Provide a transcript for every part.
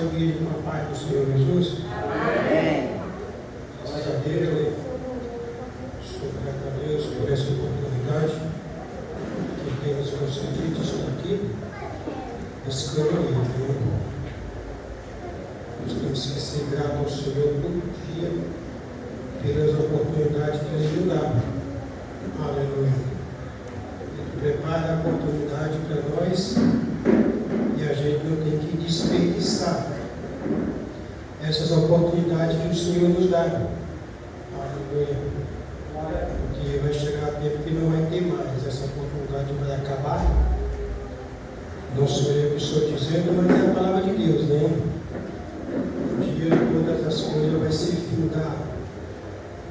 igreja com a paz do Senhor Jesus? Amém. Graças a Deus, sou grato a Deus por essa oportunidade que tem nos concedido de estar aqui nesse caminho. Nós temos que ser gratos ao Senhor todo dia pelas oportunidades que Ele nos dá. Aleluia. Ele prepara a oportunidade para nós e a gente não tem que desperdiçar essas oportunidades que o Senhor nos dá. Aleluia. Porque vai chegar tempo que não vai ter mais, essa oportunidade vai acabar. Não sou eu que estou dizendo, mas é a palavra de Deus, né? Um dia todas as coisas vai ser findar,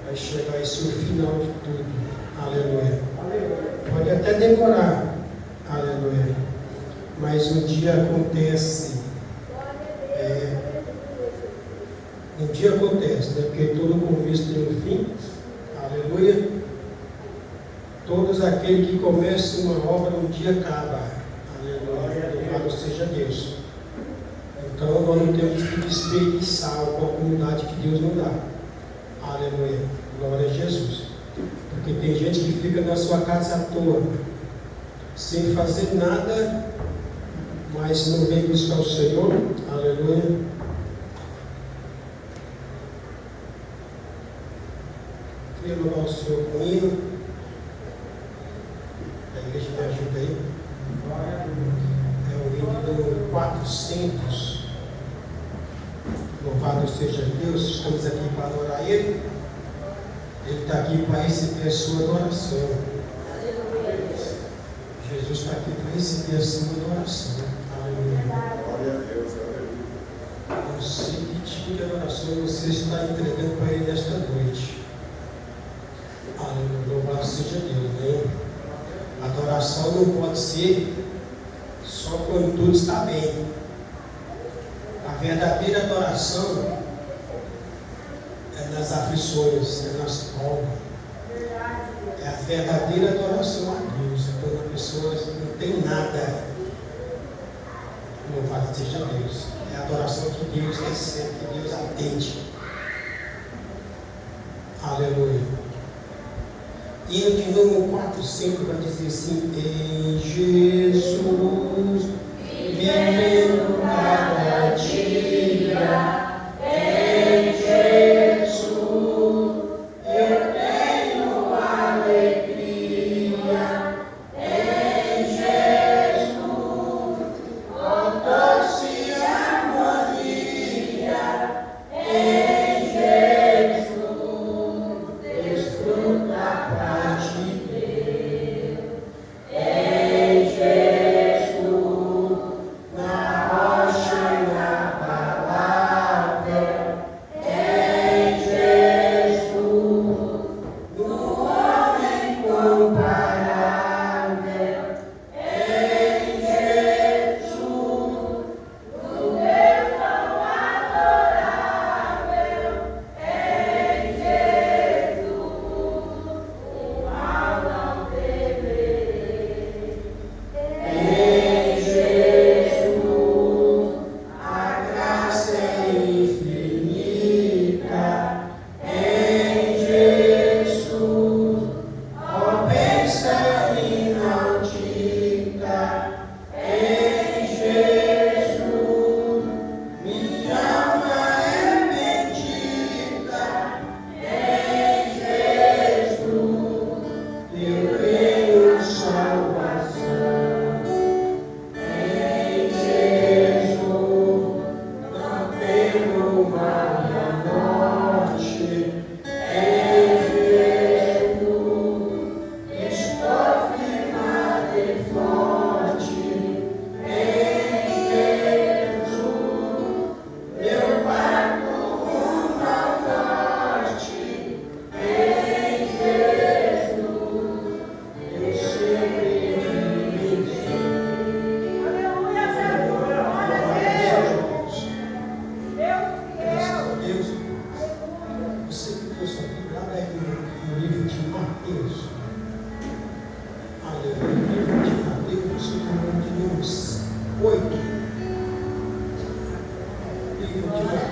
vai chegar esse o final de tudo. Aleluia. Pode até demorar, aleluia, mas um dia acontece. Um dia acontece, né? Porque todo começo tem um fim. Aleluia. Todos aqueles que começam uma obra um dia acaba. Aleluia. Louvado seja Deus. Então nós não temos que desperdiçar a oportunidade que Deus nos dá. Aleluia. Glória a Jesus. Porque tem gente que fica na sua casa à toa, sem fazer nada, mas não vem buscar o Senhor. Aleluia. Queria louvar o Senhor com o hino. A igreja me ajuda aí. É o hino do 400. Louvado seja Deus. Estamos aqui para adorar Ele. Ele está aqui para receber a sua adoração. Jesus está aqui para receber a sua adoração. Aleluia. Glória a Deus. Não sei que tipo de adoração você está entregando para Ele nesta noite. Aleluia. Louvado seja Deus, né? Adoração não pode ser só quando tudo está bem. A verdadeira adoração é nas aflições, é nas provas. É a verdadeira adoração a Deus. É quando a pessoa não tem nada. Louvado seja Deus. É a adoração que Deus recebe, que Deus atende. Aleluia. Hino de número 400 vai dizer assim: em Jesus, vivendo cada dia.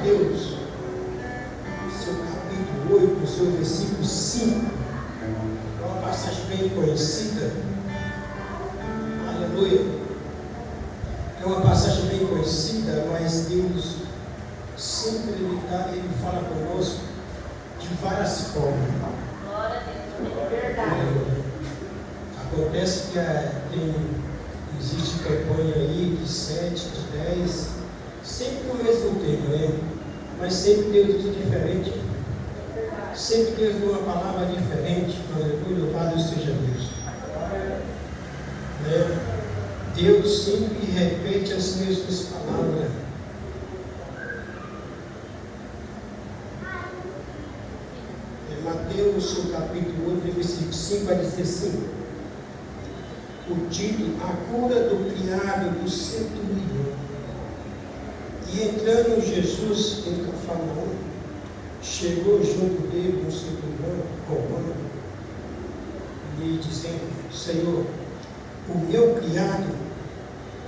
Mateus, seu capítulo 8, seu versículo 5, é uma passagem bem conhecida. Aleluia. É uma passagem bem conhecida, mas Deus sempre ele fala conosco de várias formas. Glória a Deus. Verdade. Acontece que existe campanha aí de 7, de 10, sempre no mesmo tema, né? Mas sempre Deus usa diferente. Sempre Deus dá uma palavra diferente. Aleluia, louvado seja Deus. Né? Deus sempre repete as mesmas palavras. Em Mateus, seu capítulo 8, versículo 5, vai dizer assim: o título, a cura do criado do centurião. E entrando Jesus em Cafarnaum, chegou junto dele um centurião romano, lhe dizendo: Senhor, o meu criado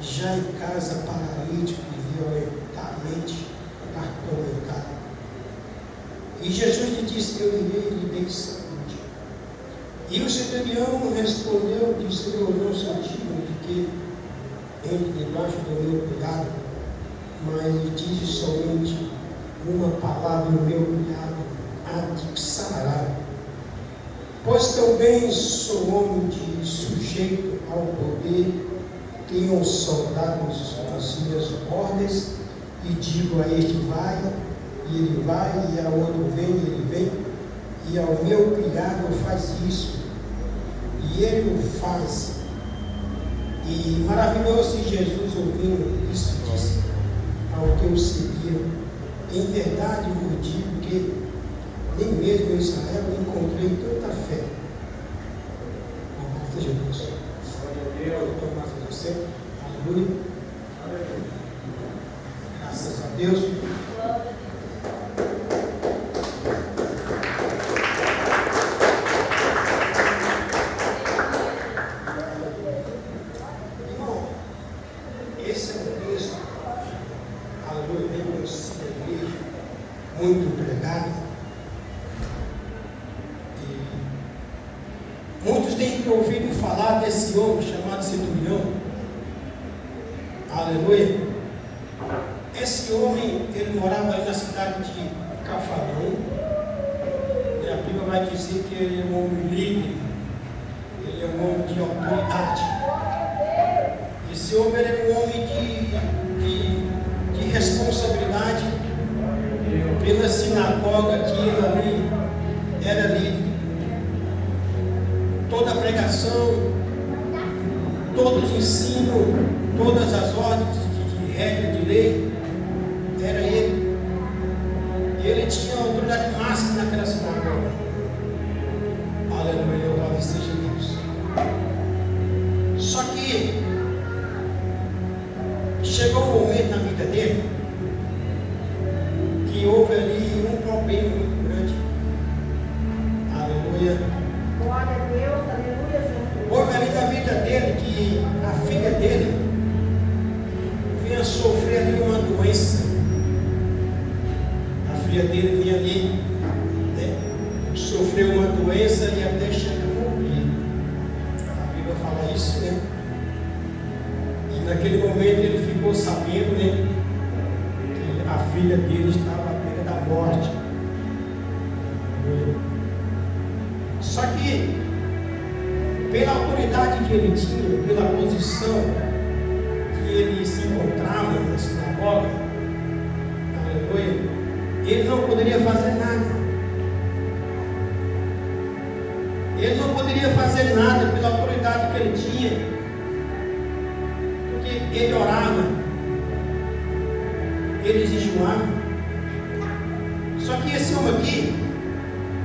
já em casa paralítico e violentamente atormentado. E Jesus lhe disse: eu irei lhe dei saúde. E o centurião respondeu: que Senhor, não sou digno de que entre debaixo do meu cuidado, mas lhe disse somente uma palavra, o meu cuidado há de sarará. Pois também sou homem de sujeito ao poder, tenho soldados as minhas ordens, e digo a este vai, e ele vai, e ao outro vem, e ele vem, e ao meu criado faz isso, e ele o faz. E maravilhou-se Jesus ouvindo isso, disse ao que o seguia: em verdade vos digo que nem mesmo em Israel encontrei tanta fé. Louvado seja Deus. Tomás de você. Aleluia. Graças a Deus. Irmão, esse é um texto, aleluia, bem conhecido da igreja, muito pregado. Muitos têm ouvido falar desse homem chamado centurião. Aleluia. Esse homem, ele morava ali na cidade de Cafarnaum. E a Bíblia vai dizer que ele é um homem líder. Ele é um homem de autoridade. Esse homem era um homem de responsabilidade. Pela sinagoga que ele ali era líder. Toda a pregação, todos os ensinos, todas as ordens de regra, de lei, era ele. Ele tinha autoridade máxima naquela sinagoga. Aleluia, louvado seja Deus. Só que chegou um momento na vida dele que houve ali um problema muito grande. Aleluia. Glória a Deus, aleluia, Jesus. Houve ali na vida dele que a filha dele vinha sofrer ali uma doença. A filha dele vinha ali, né, sofreu uma doença e até chegou a morrer. A Bíblia fala isso, né? E naquele momento ele ficou sabendo, né, que a filha dele estava à beira da morte. Só que, pela autoridade que ele tinha, pela posição que ele se encontrava na sinagoga, aleluia, ele não poderia fazer nada. Ele não poderia fazer nada pela autoridade que ele tinha, porque ele orava, ele jejuava. Só que esse homem aqui,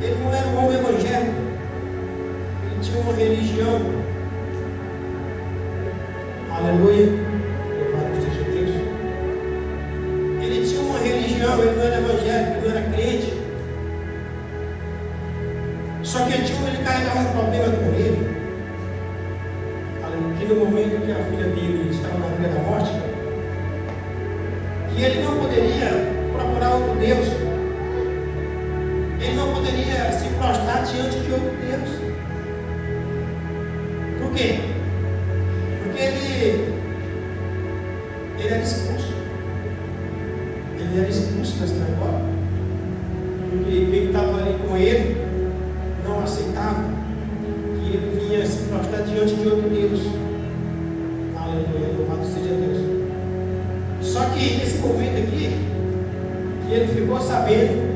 ele não era um homem evangélico. Tinha uma religião, aleluia, louvado seja Deus. Ele tinha uma religião, ele não era evangélico, ele não era crente. Só que ele carregava um problema com ele, que no momento que a filha dele estava na beira da morte, que ele não poderia procurar outro diante de outro Deus. Por quê? Porque ele era expulso. Ele era expulso da sinagoga. Porque quem estava ali com ele não aceitava que ele vinha se prostrar diante de outro Deus. Aleluia, louvado seja Deus. Só que nesse momento aqui, que ele ficou sabendo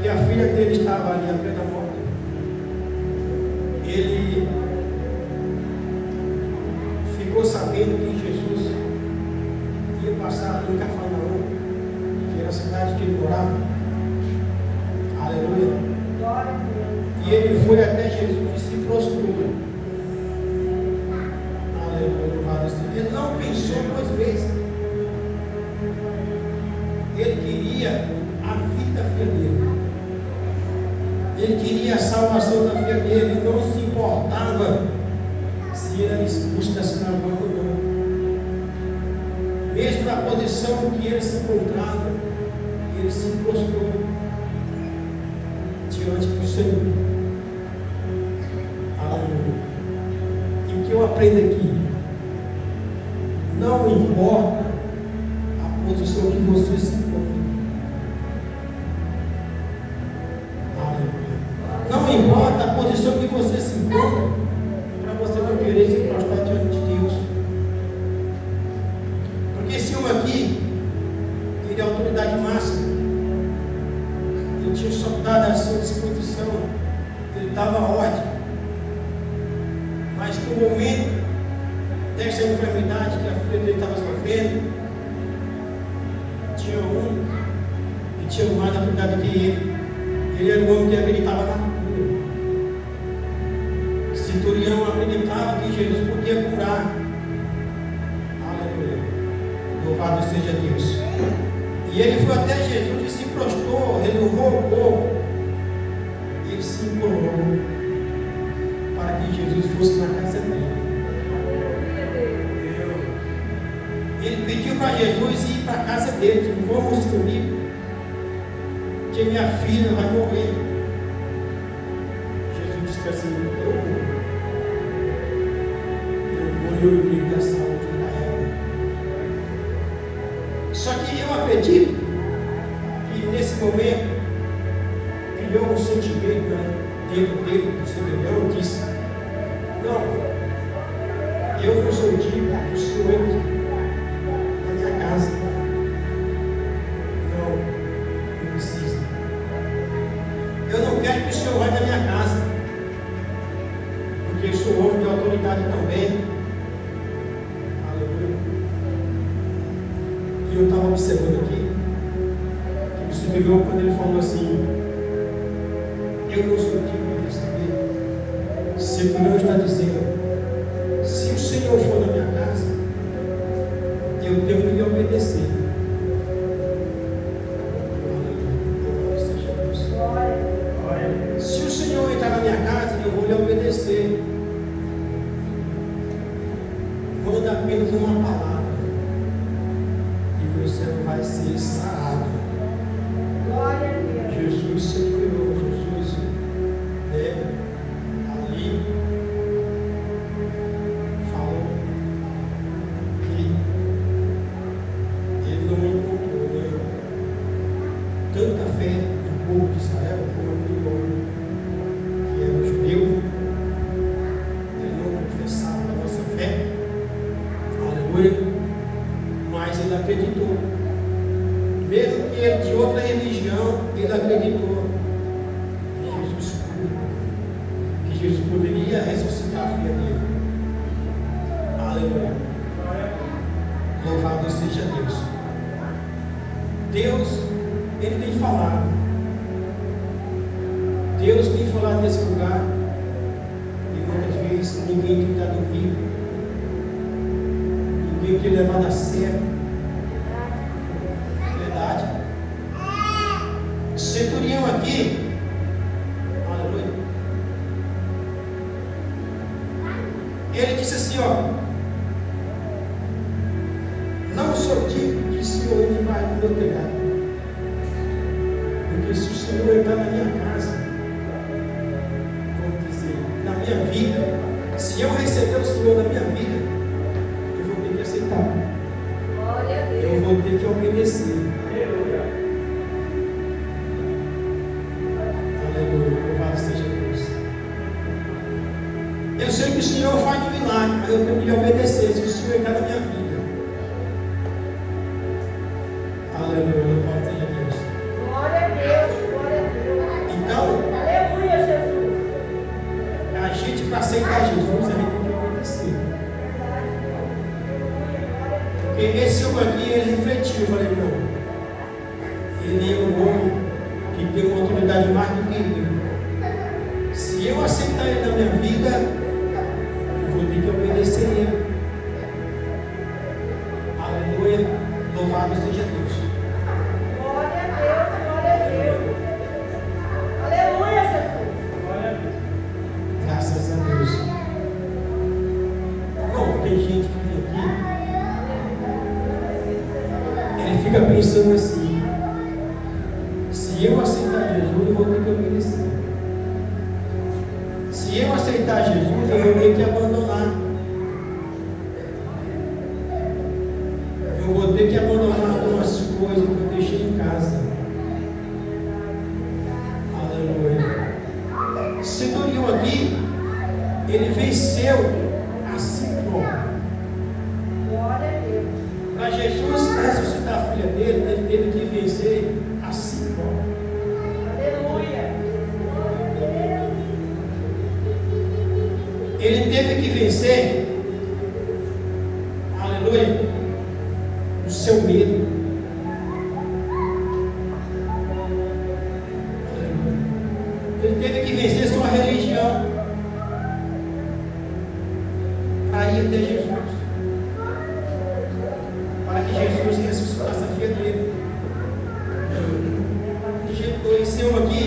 que a filha dele estava ali à plena morte, ele ficou sabendo que Jesus ia passar em Cafarnaum, que era a cidade que ele morava. Aleluia. E ele foi até Jesus e se prostrou. Aleluia, louvado seja Deus. Ele não pensou duas vezes. Ele queria a vida da filha dele. Ele queria a salvação da filha dele. Ele não se importava se ele era expulso da sinagoga ou não. Mesmo na posição que ele se encontrava, ele se prostrou diante do Senhor. Aleluia. E o que eu aprendo aqui? Não importa a posição que você se encontra. Aleluia. Não importa a posição que você se encontra, para você não querer se prostrar diante de Deus. Porque esse homem aqui, ele é a autoridade máxima. Ele tinha soltado a sua disposição, ele dava ordem. Mas no momento dessa enfermidade que a filha dele estava sofrendo, tinha um que tinha mais autoridade do que ele. Ele era o homem que acreditava na cura. Centurião acreditava que Jesus podia curar. Aleluia. Louvado seja Deus. E ele foi até Jesus e se prostrou, ele rogou, ele se implorou para que Jesus fosse na casa dele. Ele pediu para Jesus ir para a casa dele, disse: vamos comigo, que minha filha vai morrer. Jesus disse assim: eu vou e livre da saúde da ela. Só que eu acredito que nesse momento criou um sentimento dentro dele, do centurião, disse: não, eu não sou digno do Senhor na minha casa. Não precisa. Eu não quero que o Senhor vá da minha casa, porque eu sou homem de autoridade também. E eu estava observando aqui que o Senhor, quando ele falou assim: eu não sou digno de receber, o Senhor está dizendo: se o Senhor for na minha casa, eu devo lhe obedecer. Se o Senhor entrar na minha casa, eu vou lhe obedecer. Manda apenas uma palavra e você vai ser sarado. Glória a Deus. Jesus se curou, Jesus ali falou que ele não encontrou tanta fé no povo de Israel como aquele homem que era judeu. Ele não confessava a nossa fé, aleluia, mas ele acreditou. Mesmo que ele de outra religião, ele acreditou que Jesus cura, que Jesus poderia ressuscitar a filha dele. Aleluia. Louvado seja Deus. Deus, ele tem falado. Deus tem falado nesse lugar. E muitas vezes ninguém tem dado ouvido. Ninguém tem levado a sério. Centurião aqui, aleluia, ele disse assim: ó, não sou digno que o Senhor entre para o meu telhado, porque se o Senhor entrar na minha casa, minha vida, se eu receber o Senhor na minha vida, eu vou ter que aceitar. Eu vou ter que obedecer. Aleluia. Louvado seja Deus. Eu sei que o Senhor faz um milagre, mas eu tenho que obedecer se o Senhor entrar na minha vida. Aleluia. Louvado seja Deus. Glória a Deus, glória a Deus. Então, Aleluia, Jesus. a gente, para aceitar Jesus, a gente tem que obedecer. Porque esse homem aqui, ele refletiu. Eu falei, não. Ele é um homem que tem uma autoridade mais do que eu. Se eu aceitar ele na minha vida, eu vou ter que obedecer ele. Aleluia. Louvado seja Deus. Glória a Deus, glória a Deus. Aleluia, Jesus. Graças a Deus. Bom, tem gente que vem aqui, ele fica pensando assim: se eu aceitar Jesus, eu vou ter que obedecer. Se eu aceitar Jesus, eu vou ter que abandonar. Eu vou ter que abandonar algumas coisas que eu deixei em casa. Aleluia. Centurião aqui, ele venceu a si próprio. Glória a Deus. Para Jesus ressuscitar a filha dele, ele teve que vencer a si próprio. Aleluia. Ele teve que vencer, aleluia, o seu medo. Ele teve que vencer sua religião para ir até Jesus, para que Jesus ressuscitasse a filha dele. Esse homem aqui,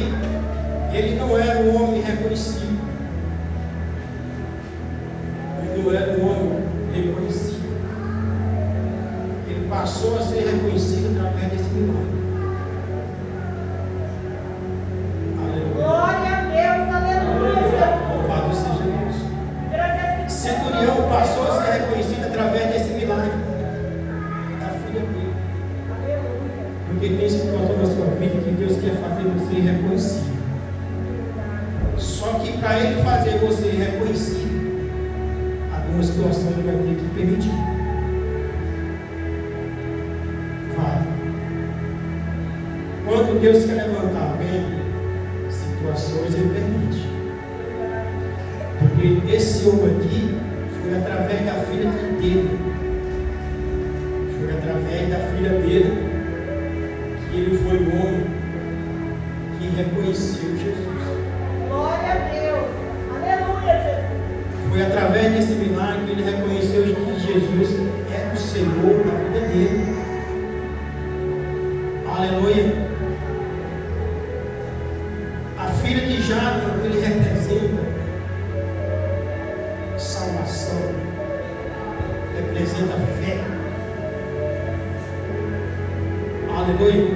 ele não era um homem reconhecido. Ele não era um homem reconhecido. Ele passou a ser reconhecido através desse milagre. Aleluia. Glória a Deus, aleluia, Jesus. Louvado seja Deus. Agradece. Centurião passou a ser reconhecido através desse milagre da filha dele. Aleluia. Porque tem situação na sua vida que Deus quer fazer você reconhecido. Só que para Ele fazer você reconhecido, alguma situação Ele vai ter que permitir. Vai. Quando Deus quer levantar alguém, situações Ele permite. Porque esse homem aqui foi através da filha dele. Foi através da filha dele que ele foi o homem que reconheceu Jesus. Glória a Deus. Aleluia, Jesus. Foi através desse milagre que ele reconheceu que Jesus é o Senhor da vida dele. Aleluia. A filha de Jacó, ele representa salvação, representa fé. Aleluia.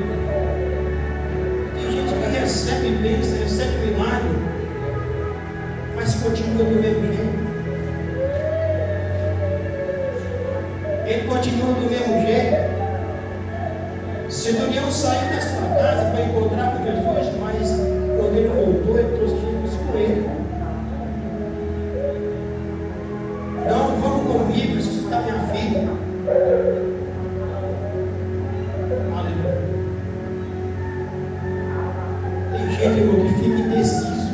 Tem gente que recebe bênção, recebe milagre, mas continua do mesmo jeito. Ele continua do mesmo jeito. Centurião saiu da sua casa para encontrar com Jesus, mas quando ele voltou, ele trouxe Jesus com ele. Não, vamos comigo, ressuscitar minha filha. Aleluia. Tem gente, irmão, que fica indeciso.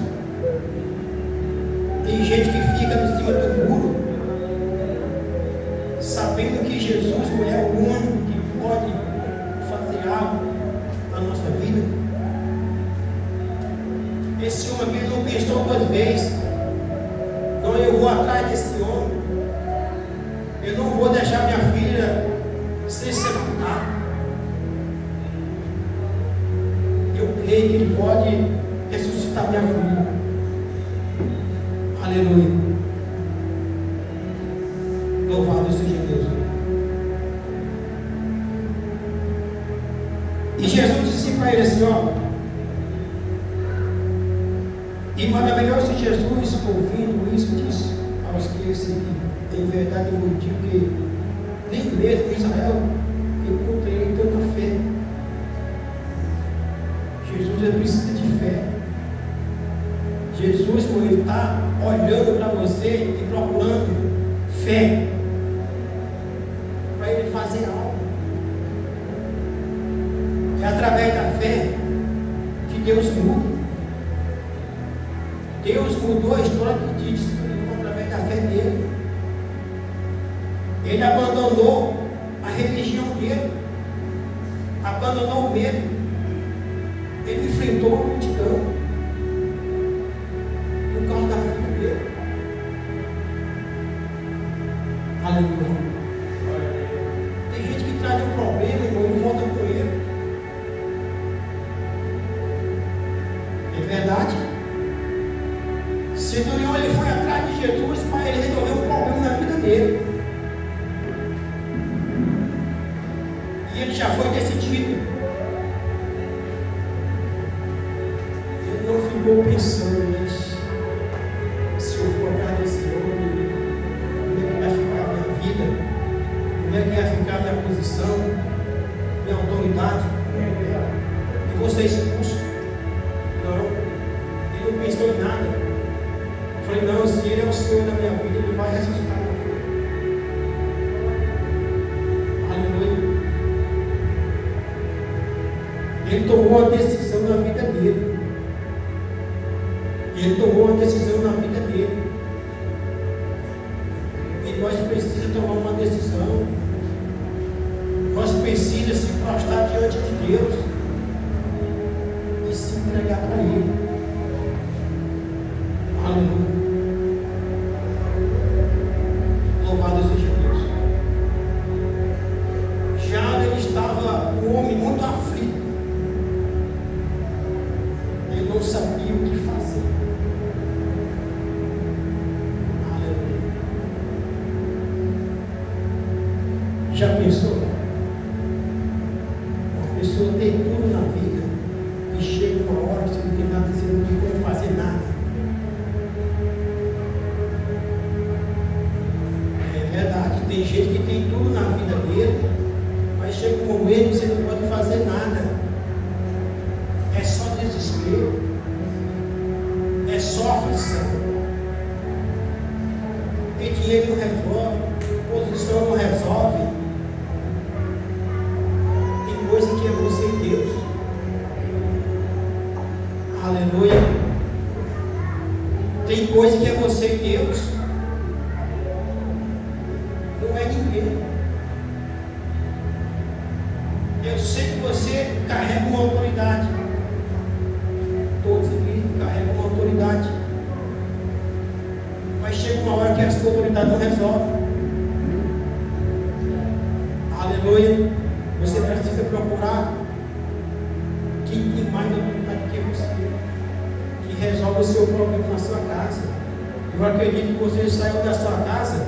Tem gente que fica em cima do muro, sabendo que Jesus não é o único que pode fazer algo na nossa vida. Esse homem aqui não pensou duas vezes. Não, eu vou atrás desse homem. Eu não vou deixar minha filha ser sepultada. Eu creio que Ele pode ressuscitar minha filha. Aleluia. Louvado seja Deus. E Jesus disse para ele assim: ó, E maravilhoso Jesus, ouvindo isso, disse aos que se em verdade eu vos digo que nem mesmo Israel encontrei tanta fé. Jesus precisa de fé. Jesus está olhando para você e procurando fé para ele fazer algo. É através da fé que Deus muda. Deus mudou a história de discípulo através da fé dele. Ele abandonou a religião dele, abandonou o medo. Ele enfrentou a multidão por causa da fé dele. Aleluia. Tem gente que traz um problema, irmão, e volta com ele. É verdade? Centurião, ele foi atrás de Jesus para ele resolver um problema na vida dele. E ele já foi decidido. Ele não ficou pensando nisso. Se eu for atrás desse homem, como é que vai ficar a minha vida? Como é que vai ficar a minha posição, minha autoridade? E vou ser expulso? Não. Ele não pensou em nada. Eu falei, não, se ele é o Senhor da minha vida, ele vai ressuscitar minha vida. Aleluia. Ele tomou uma decisão na vida dele. Ele tomou uma decisão na vida dele. E nós precisamos tomar uma decisão. Nós precisamos se prostrar diante de Deus e se entregar para Ele. Aleluia. Louvado seja Deus. Já ele estava um homem muito aflito. Ele não sabia o que fazer. Aleluia. Já pensou? Uma pessoa tem tudo na vida e chega uma hora que você não tem nada, você não tem como fazer nada. Tem gente que tem tudo na vida dele, mas chega um momento que você não pode fazer nada. É só desespero, é só aflição. Porque dinheiro não resolve, posição não resolve. Tem coisa que é você e Deus. Aleluia. Tem coisa que é você e Deus. Não é ninguém. Eu sei que você carrega uma autoridade. Todos aqui carregam uma autoridade. Mas chega uma hora que a sua autoridade não resolve. Aleluia. Você precisa procurar quem tem mais autoridade que você, que resolve o seu problema na sua casa. Eu acredito que você saiu da sua casa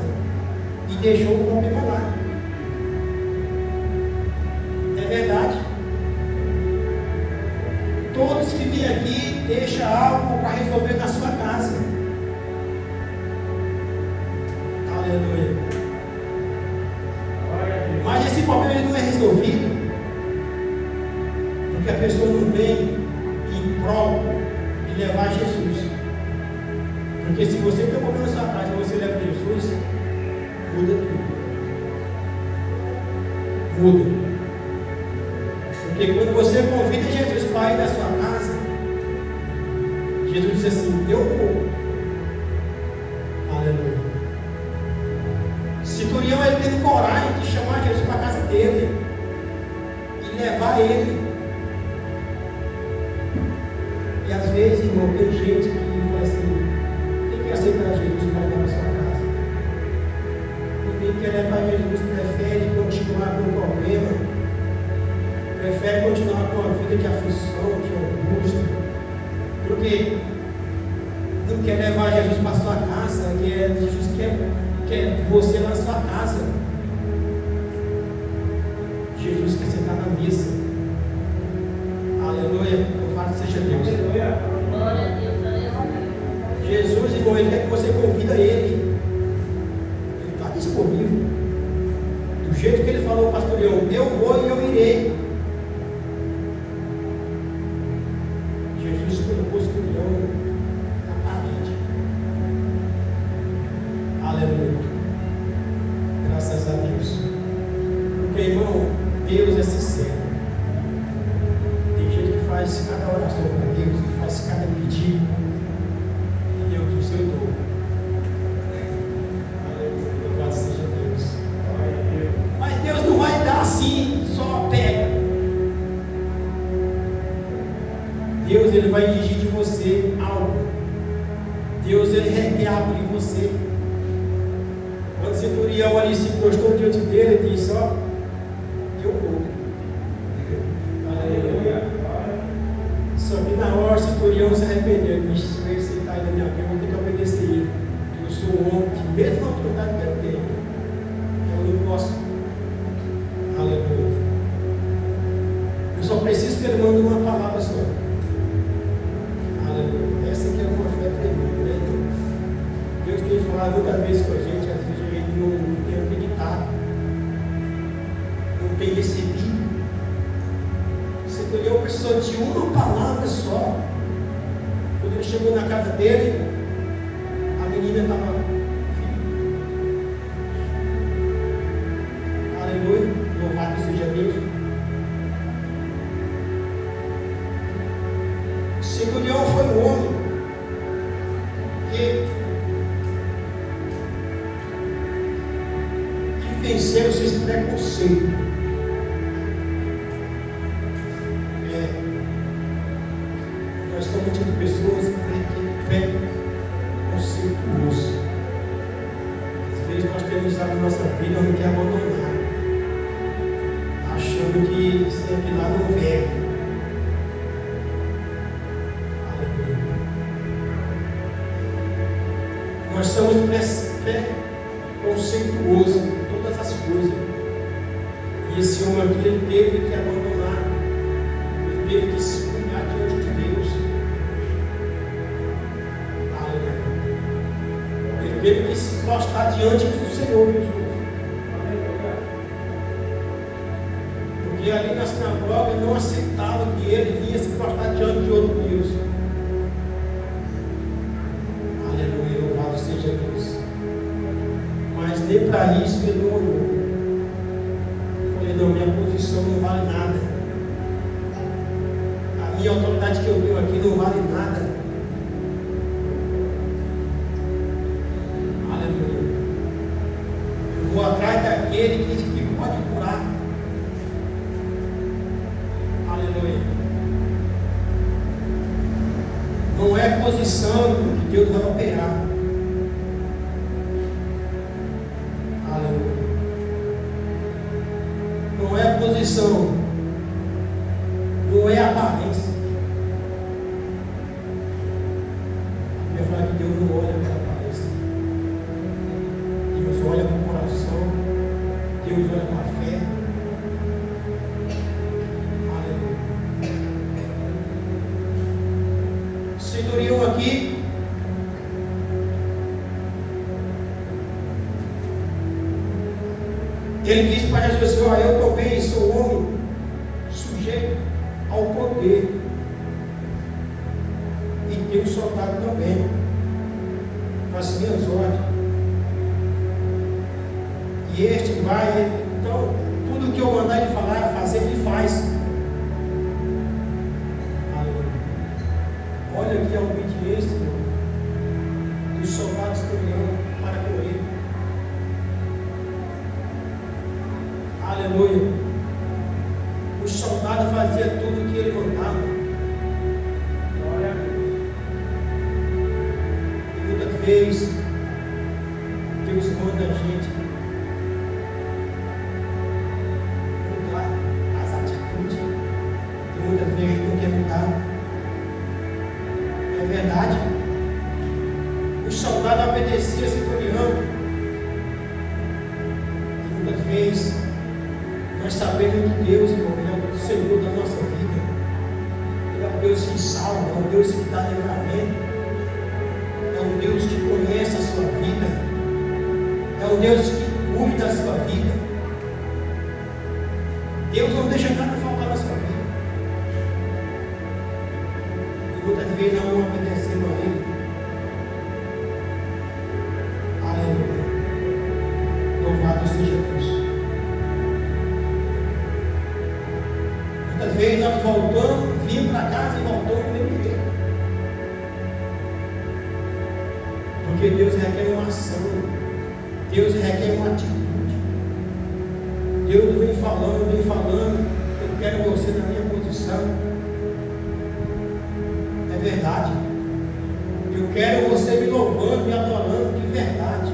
e deixou o problema lá. É verdade. Todos que vêm aqui deixam algo para resolver na sua casa. Aleluia. Mas esse problema não é resolvido porque a pessoa não vem em prol de levar Jesus. Porque se você tem um problema na sua casa e você leva Jesus, muda tudo. Muda. Porque quando você convida Jesus para ir da sua casa, Jesus diz assim, eu vou. Aleluia. Centurião, ele teve coragem de chamar Jesus para a casa dele e levar ele. E às vezes, irmão, tem gente que fala assim, tem que aceitar Jesus para ir na sua casa. Ninguém quer levar Jesus, prefere continuar com o problema, prefere continuar com a vida de aflição, de angústia, porque não quer levar Jesus para a sua casa, Jesus quer você na sua casa. Jesus quer sentar na mesa. Aleluia, louvado seja Deus. Glória a Deus, aleluia. convida ele está disponível. Do jeito que ele falou, pastor Leão, eu vou e eu irei. Jesus colocou o centurião na parede. Aleluia. Graças a Deus. Porque, irmão, Deus é sincero. Tem gente que faz cada oração para Deus, que faz cada pedido. E Deus diz, eu dou. Aleluia. Louvado seja Deus. Mas Deus não vai dar assim, só pega. Deus, ele vai exigir de você algo. Deus, ele requer algo de você. Quando o centurião ali se postou diante dele, ele disse, ó, eu vou. Aleluia. Só que na hora o centurião se arrependeu. Ele disse, se esse está aí na minha vida, eu vou ter que obedecer ele. Eu sou um homem que mesmo a autoridade que eu tenho, eu não posso. Aleluia. Eu só preciso que ele mande uma palavra só. Aleluia. Essa aqui é uma fé tremenda, né? Deus tem falado muitas vezes com a gente, às vezes a gente não tem acreditado, não tem recebido. O centurião precisou de uma palavra só. Quando ele chegou na casa dele, a menina estava. Aleluia. Louvado seja Deus. O centurião foi um homem que venceu os seus preconceitos. Nós somos tipo de pessoas que têm preconceituoso. Às vezes nós temos a nossa vida, não quer abandonar, achando que sempre lá não vem. Nós somos preconceituosos em todas as coisas. E esse homem aqui, ele teve que abandonar, ele teve que se humilhar diante de Deus. Aleluia. Ele teve que se prostrar diante do Senhor Jesus. Porque ali na sinagoga não aceitava que ele vinha se prostrar diante de outro Deus. Seja Deus. Mas nem para isso ele não olhou. Eu falei, não, minha posição não vale nada. A minha autoridade que eu tenho aqui não vale nada. Aleluia. Eu vou atrás daquele que pode curar. Aleluia. Não é posição que Deus vai operar. Não é posição, não é aparência. Eu ia falar que Deus não olha para a aparência. Deus olha para o coração, Deus olha para a fé. Aleluia. O centurião aqui, ele disse para Jesus assim, eu também sou homem sujeito ao poder e tenho soldado também com as minhas ordens. E este vai, então, tudo que eu mandar ele falar, fazer, ele faz. Olha aqui a obediência dos soldados caminhando para com ele. Aleluia. O soldado fazia tudo o que ele mandava. Glória. E muitas vezes Deus manda a gente mudar as atitudes. E muitas vezes não quer mudar. É verdade. O soldado obedecia a centurião. E muitas vezes nós sabemos que Deus, irmão, Ele é o Senhor da nossa vida. Ele é o Deus que salva, é o Deus que dá livramento. É um Deus que conhece a sua vida, é um Deus que cuida da sua vida. Deus não deixa nada faltar na sua vida. E muitas vezes não obedecemos a Ele. Aleluia. Louvado seja Deus. Muitas vezes nós voltamos, vimos para casa e voltamos do mesmo jeito. Porque Deus requer uma ação. Deus requer uma atitude. Deus vem falando, eu quero você na minha posição. É verdade. Eu quero você me louvando, me adorando, de verdade.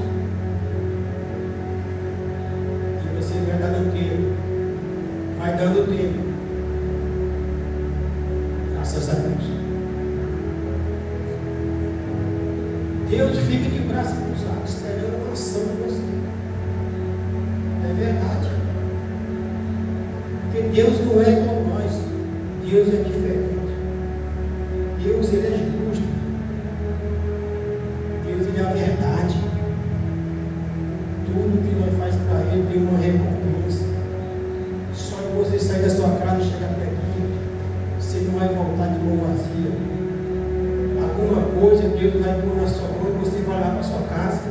E você vai dando tempo. Vai dando tempo. Graças a Deus. Deus fica de braços cruzados, esperando uma ação de você. É verdade. Porque Deus não é como nós. Deus é diferente. Deus, Ele é justo. Deus, Ele é a verdade. Tudo que nós faz para Ele tem uma recompensa. Só que você sair da sua casa e chegar perto dele, você não vai voltar de mão vazia. Alguma coisa Deus vai pôr na sua mão e você vai lá para a sua casa.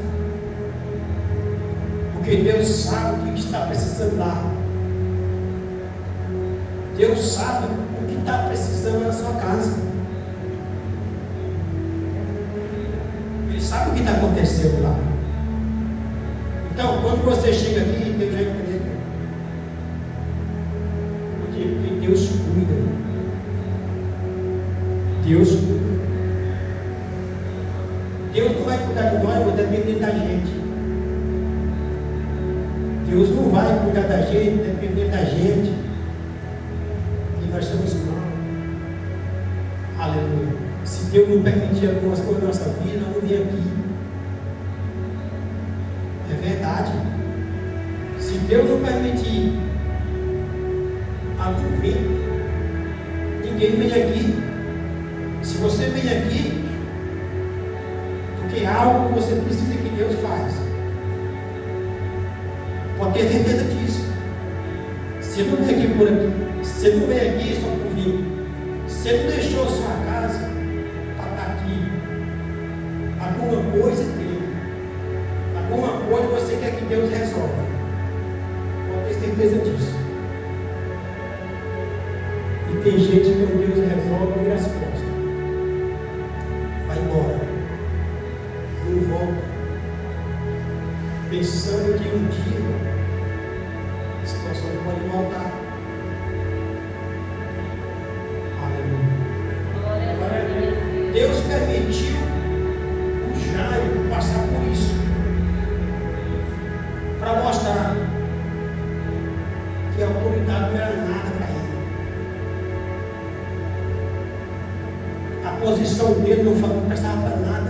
Porque Deus sabe o que está precisando lá. Deus sabe o que está precisando na sua casa. Ele sabe o que está acontecendo lá. Então, quando você chega aqui, Deus já entrega. Porque Deus cuida. Deus cuida. Deus não vai cuidar de nós, vai depender da gente. Deus não vai cuidar da gente, depender da gente. E nós somos humanos. Aleluia. Se Deus não permitir algumas coisas na nossa vida, não vem aqui. É verdade. Se Deus não permitir algum vento, ninguém vem aqui. Se você vem aqui, porque é algo que você precisa que Deus faz. Pode ter certeza disso. Você não vem aqui por aqui. Você não vem aqui só por vir. Você não deixou a sua casa para estar aqui. Alguma coisa tem. Alguma coisa você quer que Deus resolva. Pode ter certeza disso. E tem gente que quando Deus resolve, vira as costas. Vai embora. Não volta. Pensando que um dia a situação pode voltar. Aleluia. Deus permitiu o Jairo passar por isso para mostrar que a autoridade não era nada para ele. A posição dele não prestava para nada.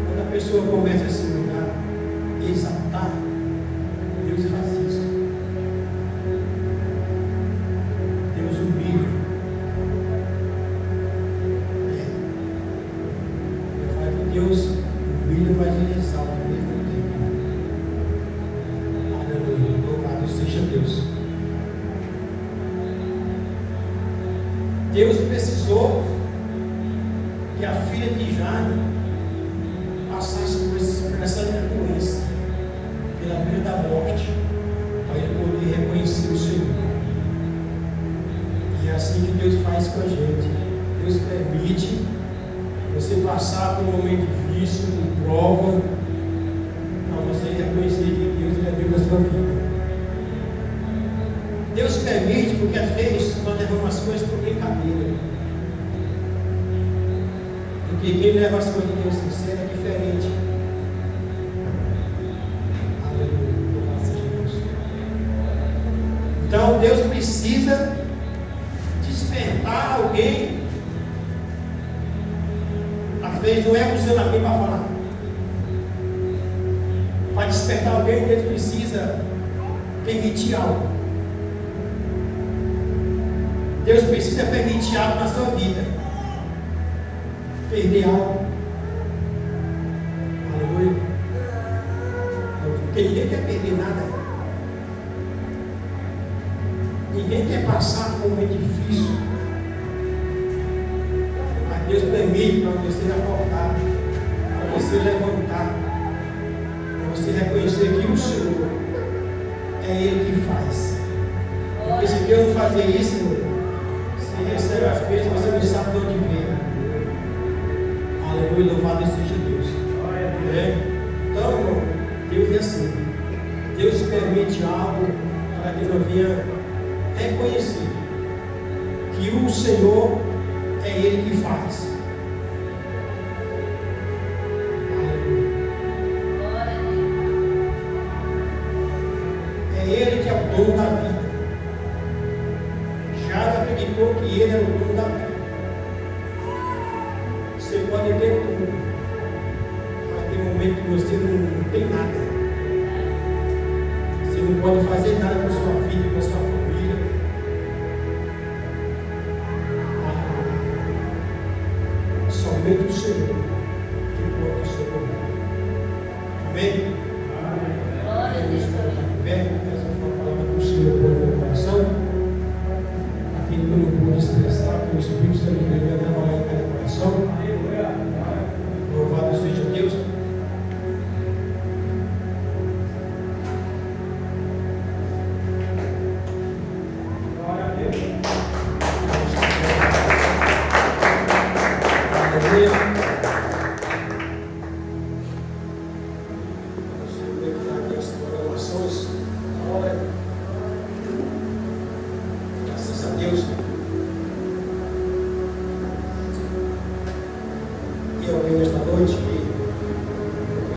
Quando a pessoa começa a se lugar, exaltar, Deus faz isso. Deus humilha. Eu falo que Deus humilha, mas Ele exalta ao mesmo tempo. Aleluia. Louvado seja Deus. Deus precisou que a filha de Jairo passasse por essa doença, pela beira da morte, para ele poder reconhecer o Senhor. E é assim que Deus faz com a gente. Deus permite você passar por um momento difícil, de prova, para você reconhecer que Deus é Deus da sua vida. Deus permite, porque às vezes nós levamos as coisas por brincadeira. Porque quem leva as coisas de Deus sincero é diferente. Aleluia. Louvado seja Deus. Então Deus precisa despertar alguém. Às vezes não é usando alguém para falar. Para despertar alguém, Deus precisa permitir algo. Deus precisa permitir algo na sua vida. Perder algo. Aleluia. Porque ninguém quer perder nada. Ninguém quer passar por um momento difícil. Mas Deus permite para você acordar, para você levantar, para você reconhecer que o Senhor é Ele que faz. Porque se Deus não fazer isso, você recebe as bênçãos, você não sabe de onde vem. Aleluia, louvado seja Deus. Então, irmão, Deus é assim. Deus permite algo para que eu venha reconhecer que o Senhor é Ele que faz. É Ele que é o dono da vida. Já acreditou que Ele é o dono da vida. Você pode ter tudo, mas tem um momento que você não tem nada. Você não pode fazer nada com a sua vida, com a sua família. Somente o Senhor que pode socorrer. Amém? Glória a Deus. Essa foi a palavra do Senhor para o meu coração. Aquilo que eu não pude expressar, que o Espírito Santo deve trabalhar em cada coração. Louvado seja Deus. Glória a Deus. Aleluia. Vamos declarar aqui as programações da hora. Graças a Deus. E eu venho esta noite.